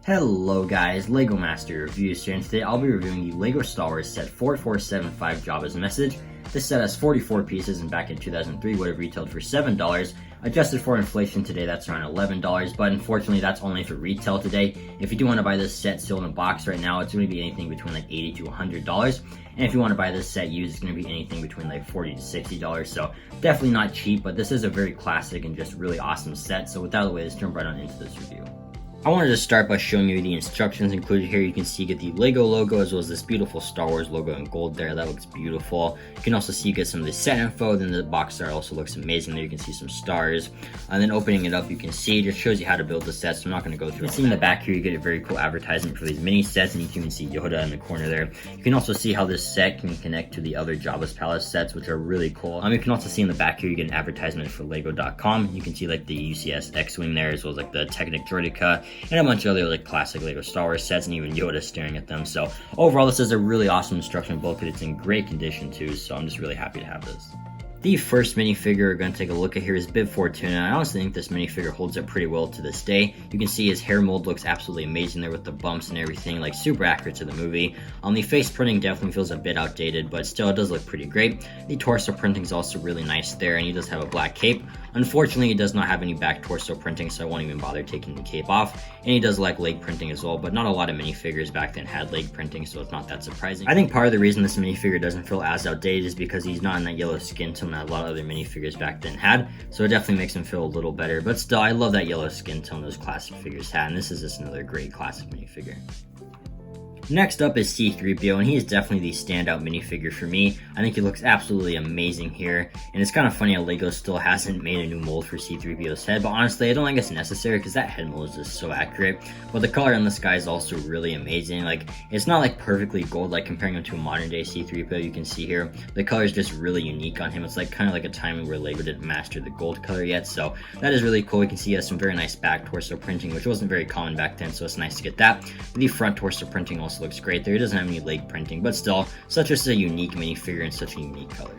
Hello guys, LEGO Master Reviews here, and today I'll be reviewing the LEGO Star Wars set 4475 Jabba's Message. This set has 44 pieces and back in 2003 would have retailed for $7. Adjusted for inflation today, that's around $11, but unfortunately that's only for retail today. If you do want to buy this set sealed in a box right now, it's going to be anything between like $80 to $100. And if you want to buy this set used, it's going to be anything between like $40 to $60. So definitely not cheap, but this is a very classic and just really awesome set. So without the way, let's jump right on into this review. I wanted to start by showing you the instructions included here. You can see you get the LEGO logo as well as this beautiful Star Wars logo in gold there. That looks beautiful. You can also see you get some of the set info. Then the box art also looks amazing there. You can see some stars. And then opening it up, you can see it just shows you how to build the set. So I'm not going to go through it. In the back here, you get a very cool advertisement for these mini sets, and you can even see Yoda in the corner there. You can also see how this set can connect to the other Jabba's Palace sets, which are really cool. You can also see in the back here, you get an advertisement for Lego.com. You can see like the UCS X-Wing there, as well as like the Technic Droideka, and a bunch of other like classic LEGO Star Wars sets, and even Yoda staring at them. So overall, this is a really awesome instruction booklet. It's in great condition too, so I'm just really happy to have this. The first minifigure we're going to take a look at here is Biit Fortuna. I honestly think this minifigure holds up pretty well to this day. You can see his hair mold looks absolutely amazing there with the bumps and everything, like super accurate to the movie. The face printing definitely feels a bit outdated, but still it does look pretty great. The torso printing is also really nice there, and he does have a black cape. Unfortunately, he does not have any back torso printing, so I won't even bother taking the cape off. And he does like leg printing as well, but not a lot of minifigures back then had leg printing, so it's not that surprising. I think part of the reason this minifigure doesn't feel as outdated is because he's not in that yellow skin tone that a lot of other minifigures back then had, so it definitely makes him feel a little better. But still, I love that yellow skin tone those classic figures had, and this is just another great classic minifigure. Next up is C-3PO, and he is definitely the standout minifigure for me. I think he looks absolutely amazing here, and it's kind of funny how LEGO still hasn't made a new mold for C-3PO's head, but honestly, I don't think it's necessary because that head mold is just so accurate. But the color on this guy is also really amazing. Like, it's not like perfectly gold, like comparing him to a modern day C-3PO. You can see here, the color is just really unique on him. It's like kind of like a time where LEGO didn't master the gold color yet, so that is really cool. You can see he has some very nice back torso printing, which wasn't very common back then, so it's nice to get that. The front torso printing also looks great there. It doesn't have any leg printing, but still, such a unique minifigure and such a unique color.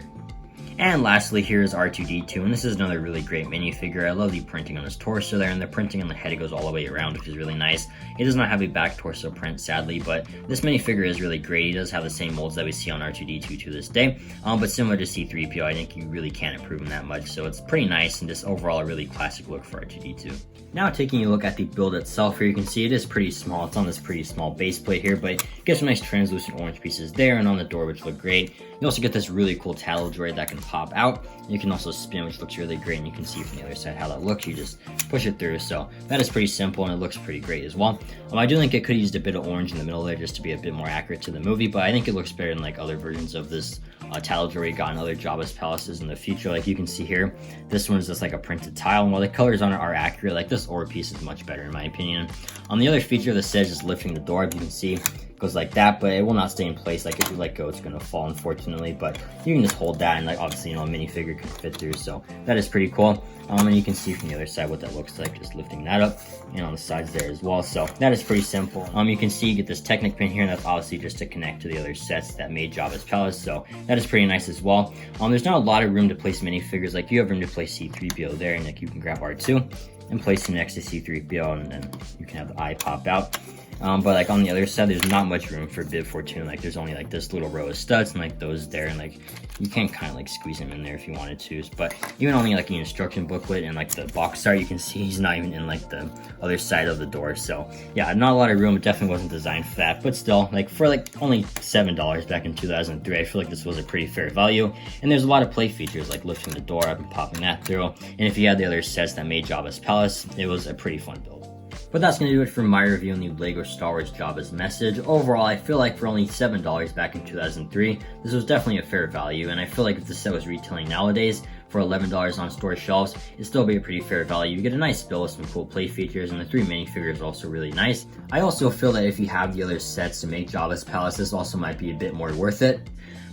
And lastly, here is R2-D2, and this is another really great minifigure. I love the printing on his torso there, and the printing on the head goes all the way around, which is really nice. He does not have a back torso print, sadly, but this minifigure is really great. He does have the same molds that we see on R2-D2 to this day, but similar to C-3PO, I think you really can't improve him that much, so it's pretty nice, and just overall a really classic look for R2-D2. Now taking a look at the build itself here, you can see it is pretty small. It's on this pretty small base plate here, but you get some nice translucent orange pieces there and on the door, which look great. You also get this really cool tattle droid that can pop out. You can also spin, which looks really great, and you can see from the other side how that looks. You just push it through, so that is pretty simple, and it looks pretty great as well. I do think it could have used a bit of orange in the middle there just to be a bit more accurate to the movie, but I think it looks better than like other versions of this tattle droid we got in other Jabba's palaces in the future. Like you can see here, this one is just like a printed tile, and while the colors on it are accurate, like this ore piece is much better in my opinion. The other feature of the set is just lifting the door. If you can see, goes like that, but it will not stay in place. Like if you let go, it's going to fall, unfortunately, but you can just hold that, and like obviously, a minifigure can fit through, so that is pretty cool. And you can see from the other side what that looks like, just lifting that up, and on the sides there as well, so that is pretty simple. You can see you get this Technic pin here, and that's obviously just to connect to the other sets that made Jabba's Palace, so that is pretty nice as well. There's not a lot of room to place minifigures. Like you have room to place C-3PO there, and like you can grab R2 and place him next to C-3PO, and then you can have the eye pop out. But like on the other side, there's not much room for Biit Fortuna. Like there's only like this little row of studs and like those there, and like you can kind of like squeeze him in there if you wanted to. But even on like the instruction booklet and like the box art, you can see he's not even in like the other side of the door. So yeah, not a lot of room. It definitely wasn't designed for that. But still, like for like only $7 back in 2003, I feel like this was a pretty fair value. And there's a lot of play features like lifting the door up and popping that through. And if you had the other sets that made Jabba's Palace, it was a pretty fun build. But that's going to do it for my review on the LEGO Star Wars Jabba's Message. Overall, I feel like for only $7 back in 2003, this was definitely a fair value, and I feel like if the set was retailing nowadays for $11 on store shelves, it'd still be a pretty fair value. You get a nice build with some cool play features, and the 3 minifigures are also really nice. I also feel that if you have the other sets to make Jabba's Palace, this also might be a bit more worth it.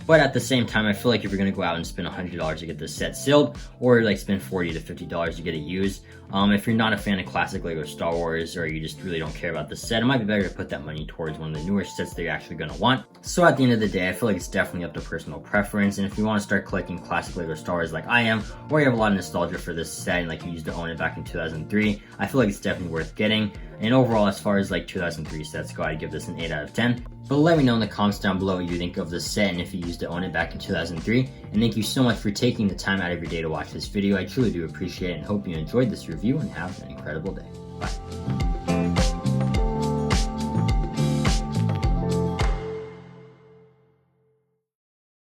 But at the same time, I feel like if you're going to go out and spend $100 to get this set sealed, or like spend $40 to $50 to get it used, if you're not a fan of classic LEGO Star Wars, or you just really don't care about the set, it might be better to put that money towards one of the newer sets that you're actually going to want. So at the end of the day, I feel like it's definitely up to personal preference, and if you want to start collecting classic LEGO Star Wars like I am, or you have a lot of nostalgia for this set and like you used to own it back in 2003, I feel like it's definitely worth getting. And overall, as far as like 2003 sets go, I'd give this an 8 out of 10. But let me know in the comments down below what you think of this set and if you used to own it back in 2003. And thank you so much for taking the time out of your day to watch this video. I truly do appreciate it and hope you enjoyed this review and have an incredible day. Bye.